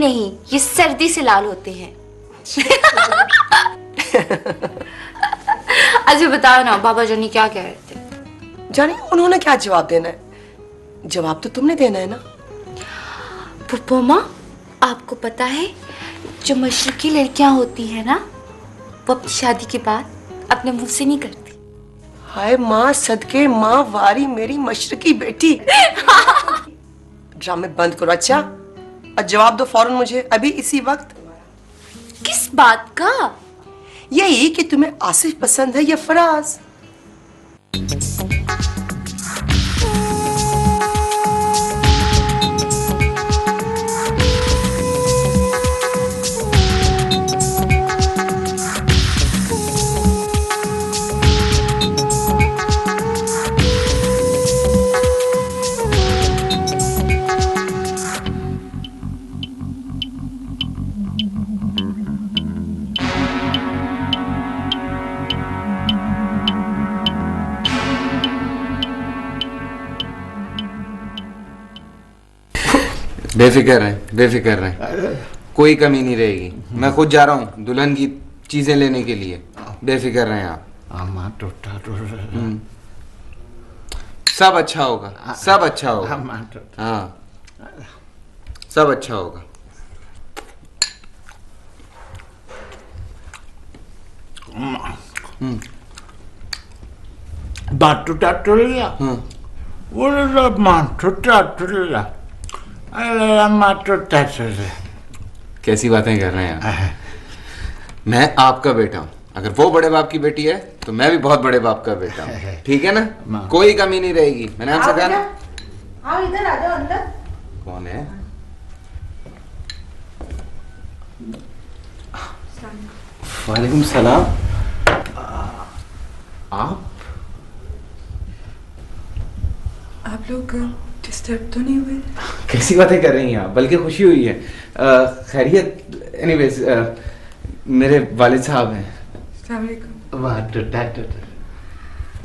नहीं, ये सर्दी से लाल होते हैं। अच्छा बताओ ना, बाबा जानी क्या कह रहे थे? जानी उन्होंने क्या जवाब देना है? जवाब तो तुमने देना है ना। पुप्पो माँ, आपको पता है जो मशरकी लड़कियां होती हैं ना, वो अपनी शादी के बाद अपने मुंह से नहीं करती। हाय माँ सदके माँ वारी मेरी मशरकी बेटी। ड्रामे बंद करो अच्छा, और जवाब दो फौरन मुझे, अभी इसी वक्त। किस बात का? यही कि तुम्हें आसिफ पसंद है या फराज। बेफिक्र रहें, कोई कमी नहीं रहेगी। मैं खुद जा रहा हूँ दुल्हन की चीजें लेने के लिए, बेफिक्र रहें आप। सब अच्छा होगा, सब अच्छा होगा। हाँ, सब अच्छा होगा। कैसी बातें कर रहे हैं आप? मैं आपका बेटा हूँ, अगर वो बड़े बाप की बेटी है तो मैं भी बहुत बड़े बाप का बेटा हूँ, ठीक है ना? कोई कमी नहीं रहेगी। मैंने आपसे कहा ना। आओ इधर आ जाओ अंदर। कौन है? वालेकुम सलाम। आप लोग डिस्टर्ब तो नहीं हुए? कैसी बातें कर रही हैं आप, बल्कि खुशी हुई है। खैरियत? एनीवेज, मेरे वालिद साहब हैं। अस्सलाम वालेकुम।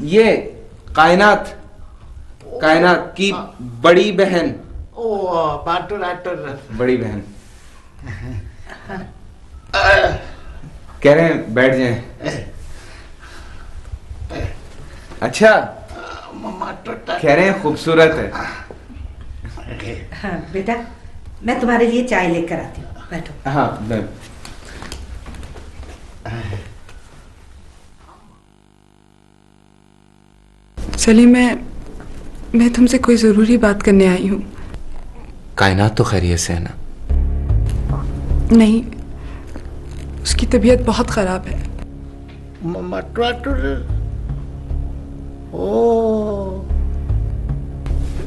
ये कायनात की बड़ी बहन। बड़ी बहन। कह रहे हैं बैठ जाएं। अच्छा, कह रहे हैं खूबसूरत है। हाँ बेटा, मैं तुम्हारे लिए चाय लेकर आती हूँ, बैठो। हाँ, सलीम, मैं तुमसे कोई जरूरी बात करने आई हूँ। कायनात तो खैरियत से है ना? नहीं, उसकी तबीयत बहुत खराब है।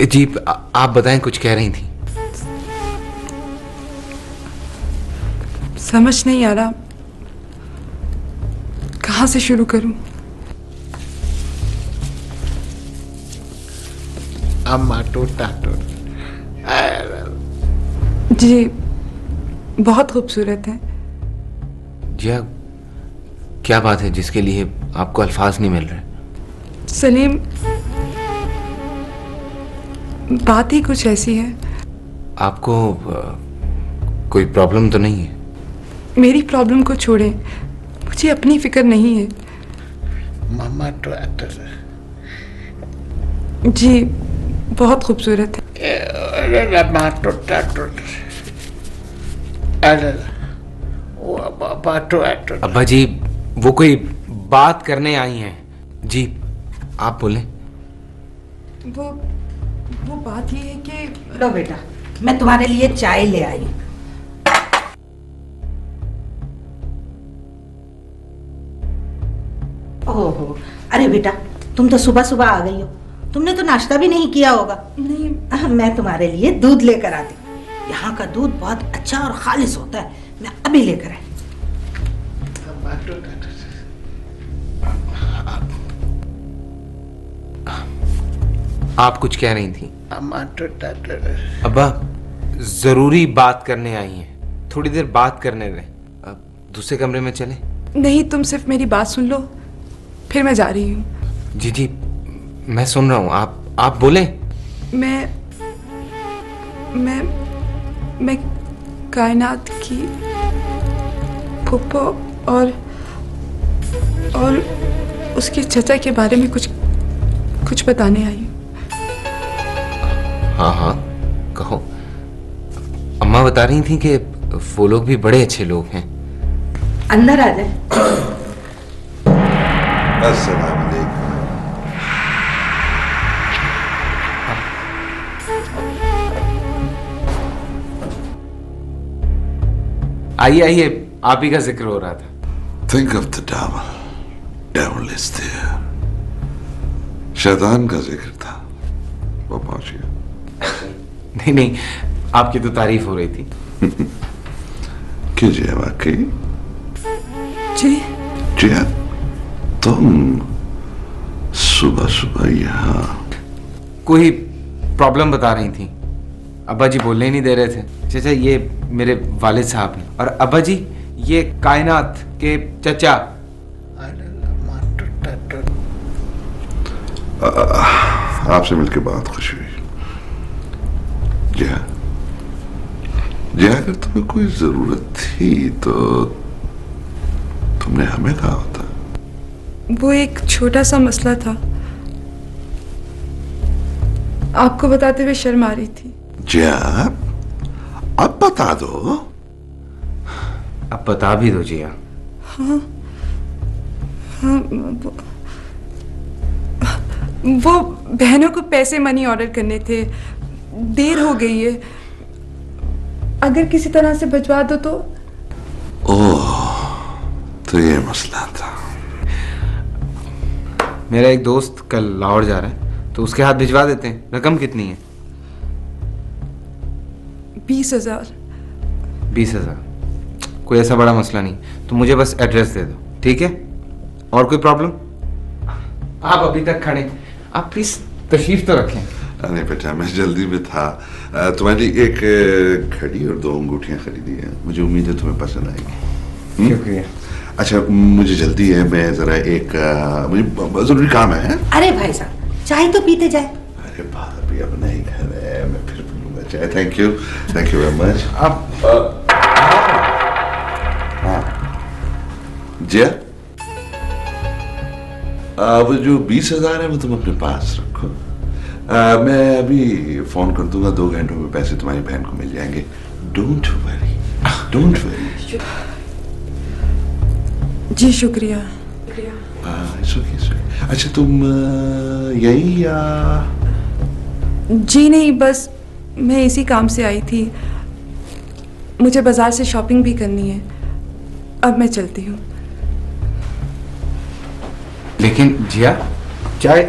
जी, आप बताएं, कुछ कह रही थी। समझ नहीं आ रहा कहाँ से शुरू करूं। जी, बहुत खूबसूरत है। जी, क्या बात है जिसके लिए आपको अल्फाज नहीं मिल रहे? सलीम, बात ही कुछ ऐसी है। आपको कोई प्रॉब्लम तो नहीं है? मेरी प्रॉब्लम को छोड़ें, मुझे अपनी फिक्र नहीं है। जी, बहुत खूबसूरत है। अब्बा जी, वो कोई बात करने आई हैं। जी, आप बोलें। वो बात ये है कि लो बेटा, मैं तुम्हारे लिए चाय ले आई हूँ। ओहो, अरे बेटा, तुम तो सुबह सुबह आ गई हो। तुमने तो नाश्ता भी नहीं किया होगा। नहीं, मैं तुम्हारे लिए दूध लेकर आती हूँ। यहाँ का दूध बहुत अच्छा और खालिस होता है। मैं अभी लेकर आई। आप कुछ कह रही थी? अब्बा, जरूरी बात करने आई हैं, थोड़ी देर बात करने दें। अब दूसरे कमरे में चले? नहीं, तुम सिर्फ मेरी बात सुन लो, फिर मैं जा रही हूँ। जी जी, मैं सुन रहा हूँ, आप बोलें। मैं मैं मैं कायनात की फूफो और उसके चचा के बारे में कुछ बताने आई हूँ। हाँ हाँ, कहो। अम्मा बता रही थी कि वो लोग भी बड़े अच्छे लोग हैं। अंदर आ जाए। अस्सलाम वालेकुम। आइए आइए, आप ही का जिक्र हो रहा था। Think of the devil. Devil is there. शैतान का जिक्र था, वो पहुंच गया। नहीं नहीं, आपकी तो तारीफ हो रही थी। कीजिए वाकई। जी जिया, तुम सुबह सुबह यहाँ? कोई प्रॉब्लम बता रही थी। अब्बा जी बोलने ही नहीं दे रहे थे। चाचा, ये मेरे वालिद साहब हैं, और अब्बा जी ये कायनात के चचा। आपसे मिलकर बहुत खुशी हुई। जिया, अगर तुम्हें कोई जरूरत थी तो तुमने हमें कहा होता। वो एक छोटा सा मसला था, आपको बताते हुए शर्म आ रही थी। जिया, अब बता दो। अब बता भी दो जिया। हाँ, वो बहनों को पैसे मनी ऑर्डर करने थे, देर हो गई है, अगर किसी तरह से भिजवा दो तो। ओह, तो ये मसला था। मेरा एक दोस्त कल लाहौर जा रहा है, तो उसके हाथ भिजवा देते हैं। रकम कितनी है? 20,000। 20,000? कोई ऐसा बड़ा मसला नहीं, तो मुझे बस एड्रेस दे दो, ठीक है? और कोई प्रॉब्लम? आप अभी तक खड़े, आप प्लीज तशरीफ तो रखें। अरे बेटा, मैं जल्दी में था। तुम्हारी एक घड़ी और 2 अंगूठियां खरीदी है, मुझे उम्मीद है तुम्हें पसंद आएगी। शुक्रिया। अच्छा, मुझे जल्दी है, मैं जरा मुझे जरूरी काम है। अरे भाई साहब, चाय तो पीते जाए। अरे भाभी, अपना ही घर है, मैं फिर पीऊंगा चाय। Thank you very much. आप जिया, वो जो 20,000 है वो तुम अपने पास रखो। मैं अभी फोन कर दूंगा, 2 घंटों में पैसे तुम्हारी बहन को मिल जाएंगे। Don't worry, don't worry. जी शुक्रिया। It's okay. अच्छा, तुम यही या? जी नहीं, बस मैं इसी काम से आई थी, मुझे बाजार से शॉपिंग भी करनी है, अब मैं चलती हूँ। लेकिन जिया, चाय?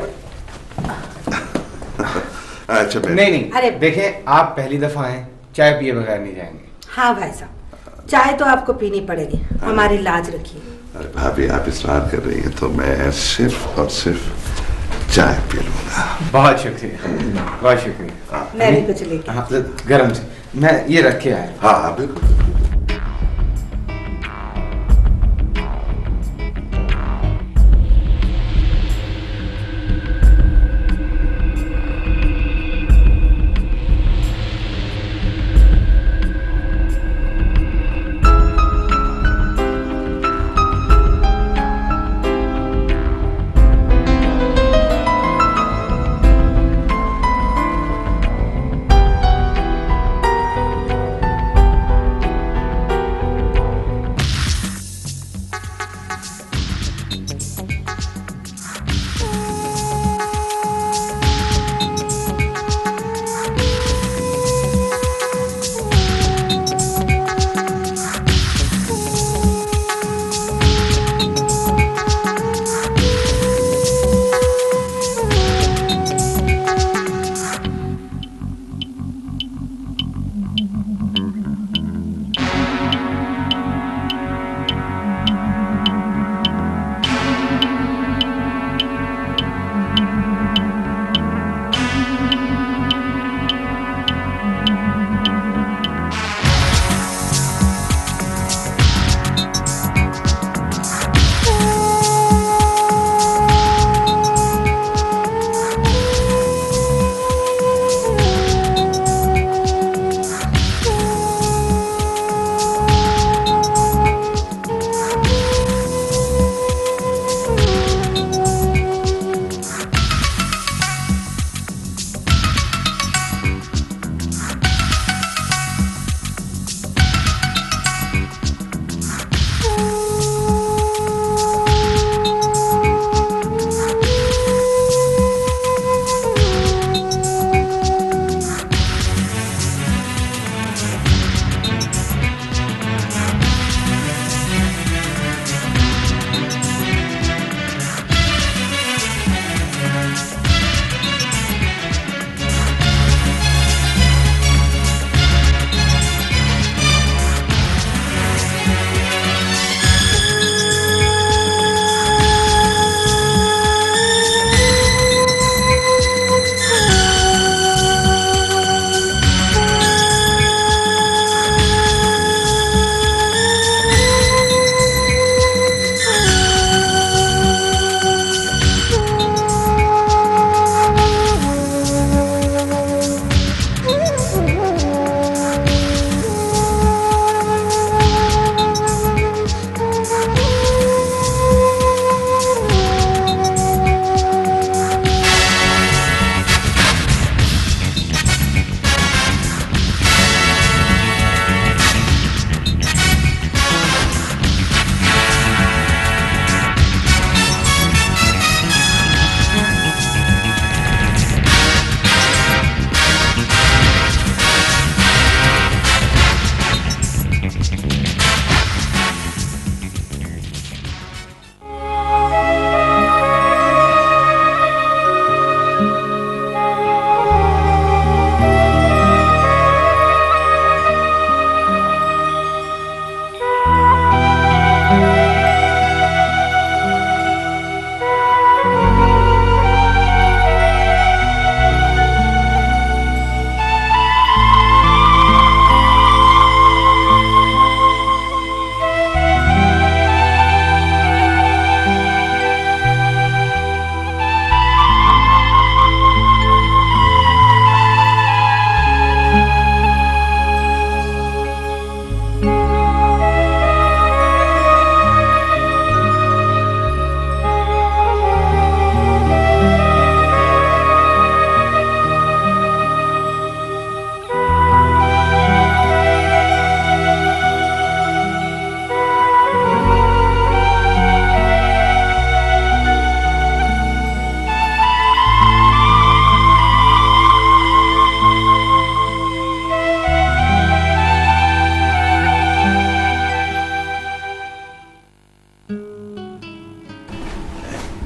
अच्छा नहीं, अरे देखें, आप पहली दफा हैं, चाय पिए बगैर नहीं जाएंगे। हाँ भाई साहब, चाय तो आपको पीनी पड़ेगी, हमारी लाज रखिए। अरे भाभी, आप इसरार कर रही हैं तो मैं सिर्फ और सिर्फ चाय पी लूंगा। बहुत शुक्रिया, बहुत शुक्रिया। मैं भी कुछ लेके। हाँ, गरम से मैं ये रख के आया। हाँ बिल्कुल।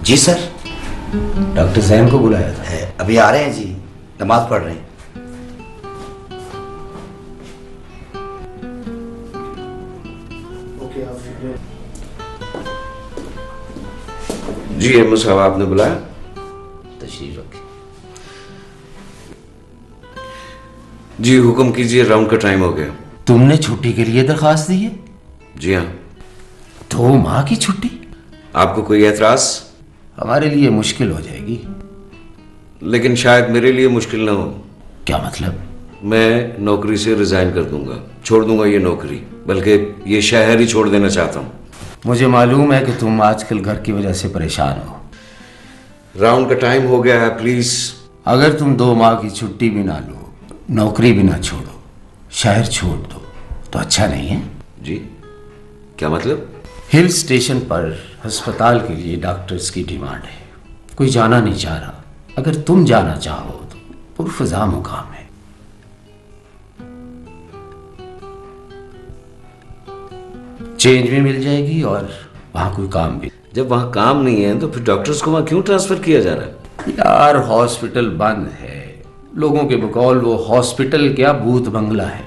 जी सर। डॉक्टर जैन को बुलाया था? अभी आ रहे हैं जी, नमाज पढ़ रहे हैं। जी एम साहब, आपने बुलाया? तशरीफ रखें। जी हुक्म कीजिए, राउंड का टाइम हो गया। तुमने छुट्टी के लिए दरखास्त दी है? जी हाँ। 2 माह की छुट्टी? आपको कोई एतराज? हमारे लिए मुश्किल हो जाएगी। लेकिन शायद मेरे लिए मुश्किल ना हो। क्या मतलब? मैं नौकरी से रिजाइन कर दूंगा, छोड़ दूंगा ये नौकरी, बल्कि ये शहर ही छोड़ देना चाहता हूँ। मुझे मालूम है कि तुम आजकल घर की वजह से परेशान हो। राउंड का टाइम हो गया है, प्लीज। अगर तुम 2 माह की छुट्टी भी ना लो, नौकरी भी ना छोड़ो, शहर छोड़ दो, तो अच्छा नहीं है। जी क्या मतलब? हिल स्टेशन पर अस्पताल के लिए डॉक्टर्स की डिमांड है। कोई जाना नहीं चाह रहा। अगर तुम जाना चाहो तो पुरफज़ा मुकाम है। चेंज भी मिल जाएगी और वहां कोई काम भी। जब वहां काम नहीं है तो फिर डॉक्टर्स को वहां क्यों ट्रांसफर किया जा रहा है? यार हॉस्पिटल बंद है। लोगों के बकौल वो हॉस्पिटल क्या भूत बंगला है।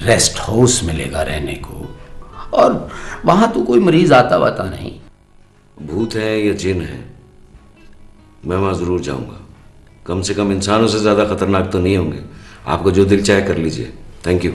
रेस्ट हाउस मिलेगा रहने को, और वहां तो कोई मरीज आता वाता नहीं। भूत है या जिन है, मैं वहां जरूर जाऊंगा। कम से कम इंसानों से ज्यादा खतरनाक तो नहीं होंगे। आपको जो दिल चाहे कर लीजिए। Thank you.